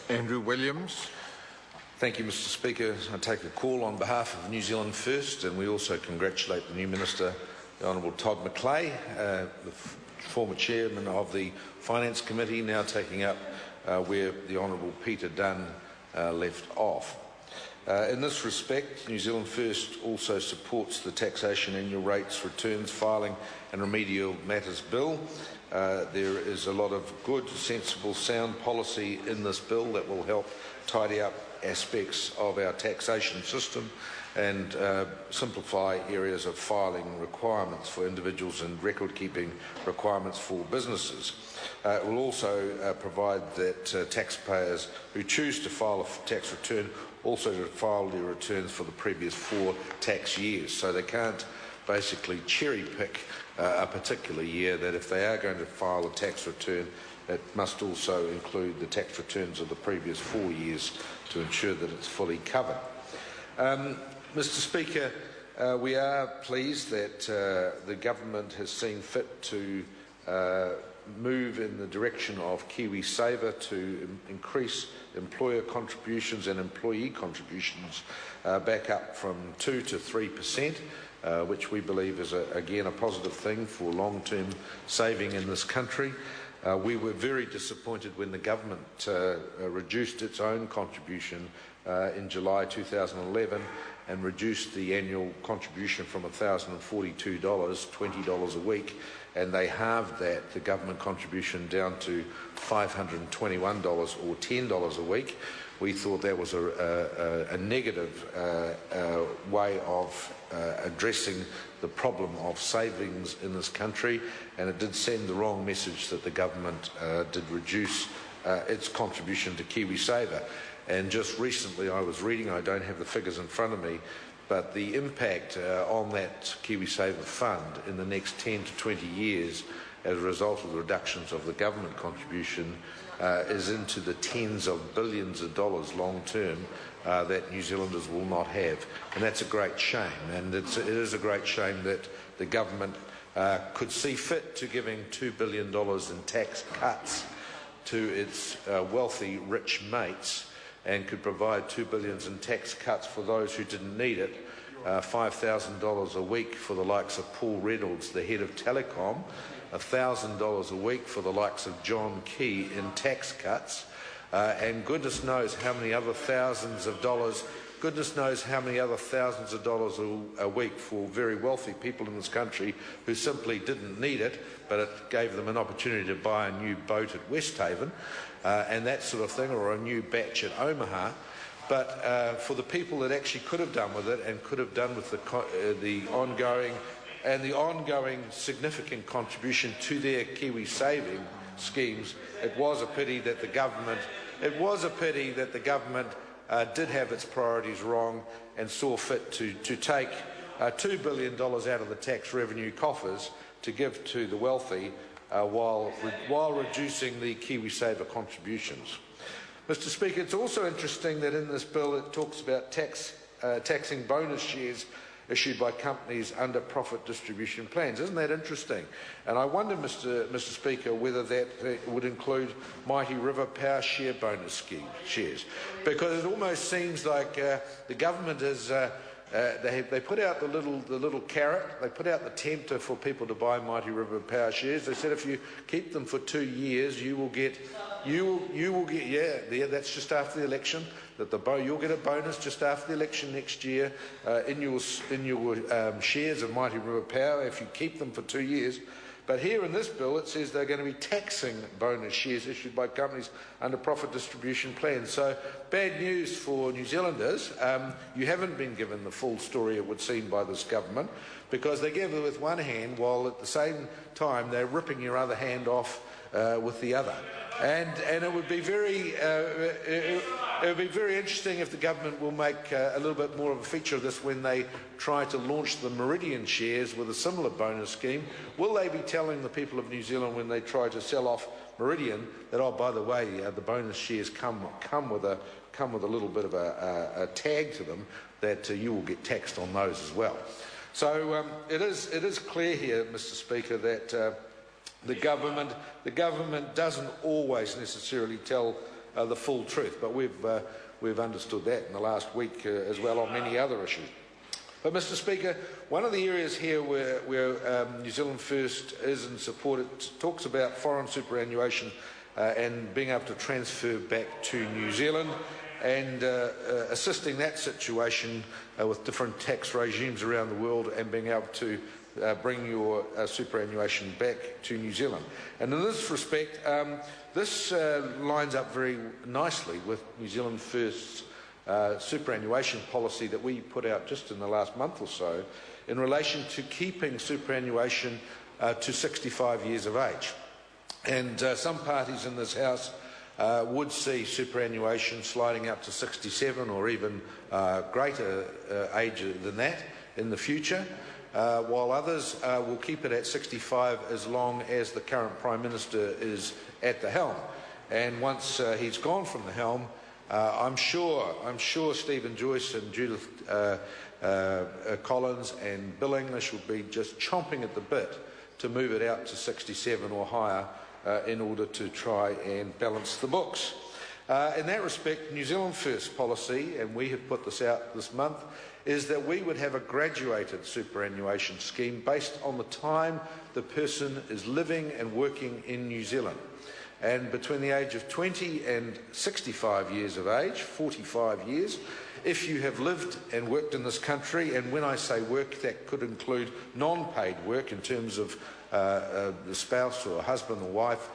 Andrew Williams. Thank you, Mr Speaker. I take a call on behalf of New Zealand First, and we also congratulate the new Minister, the Honourable Todd McClay, the former Chairman of the Finance Committee, now taking up where the Honourable Peter Dunn left off. In this respect, New Zealand First also supports the Taxation Annual Rates, Returns, Filing and Remedial Matters Bill. There is a lot of good, sensible, sound policy in this bill that will help tidy up aspects of our taxation system and simplify areas of filing requirements for individuals and record-keeping requirements for businesses. It will also provide that taxpayers who choose to file a tax return also to file their returns for the previous 4 tax years, so they can't basically cherry-pick a particular year, that if they are going to file a tax return, it must also include the tax returns of the previous 4 years to ensure that it's fully covered. Mr Speaker, we are pleased that the government has seen fit to move in the direction of KiwiSaver to increase employer contributions and employee contributions back up from 2 to 3%, which we believe is, again, a positive thing for long-term saving in this country. We were very disappointed when the government reduced its own contribution in July 2011 and reduced the annual contribution from $1,042, $20 a week, and they halved that, the government contribution, down to $521 or $10 a week. We thought that was a negative way of addressing the problem of savings in this country, and it did send the wrong message that the government did reduce its contribution to KiwiSaver. And just recently I was reading, I don't have the figures in front of me, but the impact on that KiwiSaver fund in the next 10 to 20 years as a result of the reductions of the government contribution is into the tens of billions of dollars long term that New Zealanders will not have. And that's a great shame, and it is a great shame that the government could see fit to giving $2 billion in tax cuts to its wealthy, rich mates, and could provide $2 billion in tax cuts for those who didn't need it, $5,000 a week for the likes of Paul Reynolds, the head of Telecom, $1,000 a week for the likes of John Key in tax cuts, and goodness knows how many other thousands of dollars a week for very wealthy people in this country who simply didn't need it, but it gave them an opportunity to buy a new boat at Westhaven and that sort of thing, or a new batch at Omaha. But for the people that actually could have done with it and could have done with the ongoing significant contribution to their Kiwi saving schemes, it was a pity that the government did have its priorities wrong and saw fit to take $2 billion out of the tax revenue coffers to give to the wealthy while reducing the KiwiSaver contributions. Mr Speaker, it's also interesting that in this bill it talks about taxing bonus shares issued by companies under profit distribution plans. Isn't that interesting? And I wonder, Mr Speaker, whether that would include Mighty River Power share bonus scheme shares, because it almost seems like the government is they put out the little carrot, they put out the tempter for people to buy Mighty River Power shares. They said if you keep them for 2 years, you will get that's just after the election, you'll get a bonus just after the election next year in your shares of Mighty River Power if you keep them for 2 years. But here in this bill it says they're going to be taxing bonus shares issued by companies under profit distribution plans. So bad news for New Zealanders. You haven't been given the full story, it would seem, by this government, because they give it with one hand while at the same time they're ripping your other hand off with the other. And it would be very interesting if the government will make a little bit more of a feature of this when they try to launch the Meridian shares with a similar bonus scheme. Will they be telling the people of New Zealand when they try to sell off Meridian that, oh, by the way, the bonus shares come with a little bit of a tag to them, that you will get taxed on those as well? So it is clear here, Mr Speaker, that the government doesn't always necessarily tell the full truth. But we've understood that in the last week as well on many other issues. But, Mr Speaker, one of the areas here where New Zealand First is in support, it talks about foreign superannuation and being able to transfer back to New Zealand and assisting that situation with different tax regimes around the world and being able to bring your superannuation back to New Zealand. And in this respect, this lines up very nicely with New Zealand First's superannuation policy that we put out just in the last month or so in relation to keeping superannuation to 65 years of age. And some parties in this House would see superannuation sliding up to 67 or even greater age than that in the future, while others will keep it at 65 as long as the current Prime Minister is at the helm. And once he's gone from the helm, I'm sure Stephen Joyce and Judith Collins and Bill English will be just chomping at the bit to move it out to 67 or higher in order to try and balance the books. In that respect, New Zealand First policy, and we have put this out this month, is that we would have a graduated superannuation scheme based on the time the person is living and working in New Zealand. And between the age of 20 and 65 years of age, 45 years, if you have lived and worked in this country, and when I say work, that could include non-paid work in terms of the spouse or husband or wife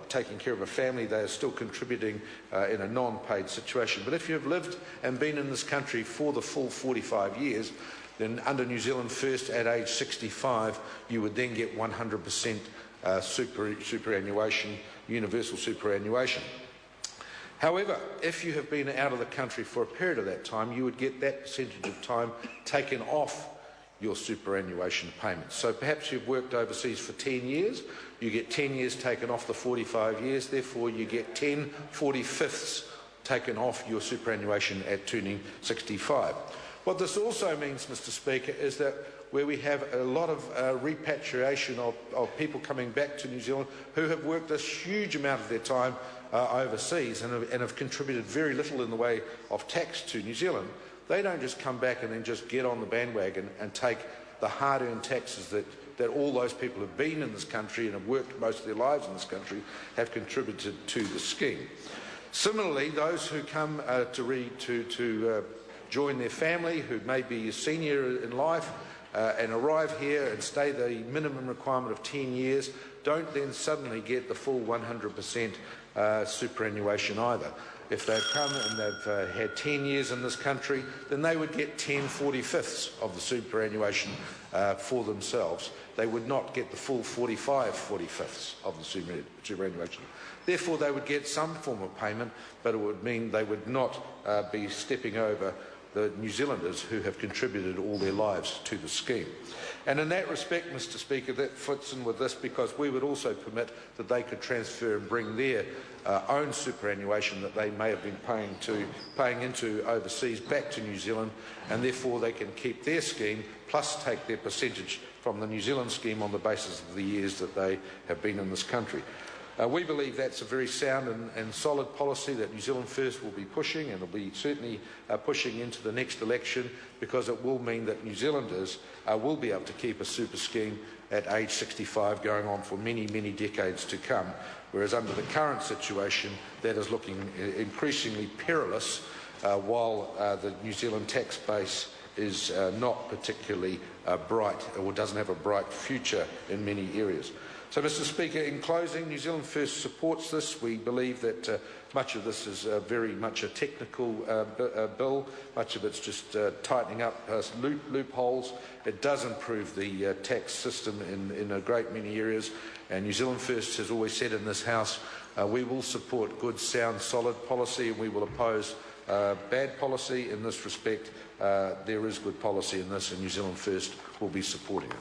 taking care of a family, they are still contributing in a non-paid situation. But if you have lived and been in this country for the full 45 years, then under New Zealand First at age 65, you would then get 100% superannuation, universal superannuation. However, if you have been out of the country for a period of that time, you would get that percentage of time taken off your superannuation payments. So perhaps you've worked overseas for 10 years, you get 10 years taken off the 45 years, therefore you get 10 45ths taken off your superannuation at turning 65. What this also means, Mr Speaker, is that where we have a lot of repatriation of people coming back to New Zealand who have worked a huge amount of their time overseas and have contributed very little in the way of tax to New Zealand, they don't just come back and then just get on the bandwagon and take the hard-earned taxes that all those people who have been in this country and have worked most of their lives in this country have contributed to the scheme. Similarly, those who come to join their family, who may be a senior in life and arrive here and stay the minimum requirement of 10 years, don't then suddenly get the full 100% superannuation either. If they've come and they've had 10 years in this country, then they would get 10 45ths of the superannuation for themselves. They would not get the full 45 45ths of the superannuation. Therefore, they would get some form of payment, but it would mean they would not be stepping over the New Zealanders who have contributed all their lives to the scheme. And in that respect, Mr Speaker, that fits in with this because we would also permit that they could transfer and bring their own superannuation that they may have been paying into overseas back to New Zealand, and therefore they can keep their scheme plus take their percentage from the New Zealand scheme on the basis of the years that they have been in this country. We believe that's a very sound and solid policy that New Zealand First will be pushing, and will be certainly pushing into the next election, because it will mean that New Zealanders will be able to keep a super scheme at age 65 going on for many, many decades to come, whereas under the current situation that is looking increasingly perilous while the New Zealand tax base is not particularly bright, or doesn't have a bright future in many areas. So, Mr Speaker, in closing, New Zealand First supports this. We believe that much of this is very much a technical bill. Much of it's just tightening up loopholes. It does improve the tax system in a great many areas. And New Zealand First has always said in this House, we will support good, sound, solid policy, and we will oppose bad policy in this respect. There is good policy in this, and New Zealand First will be supporting it.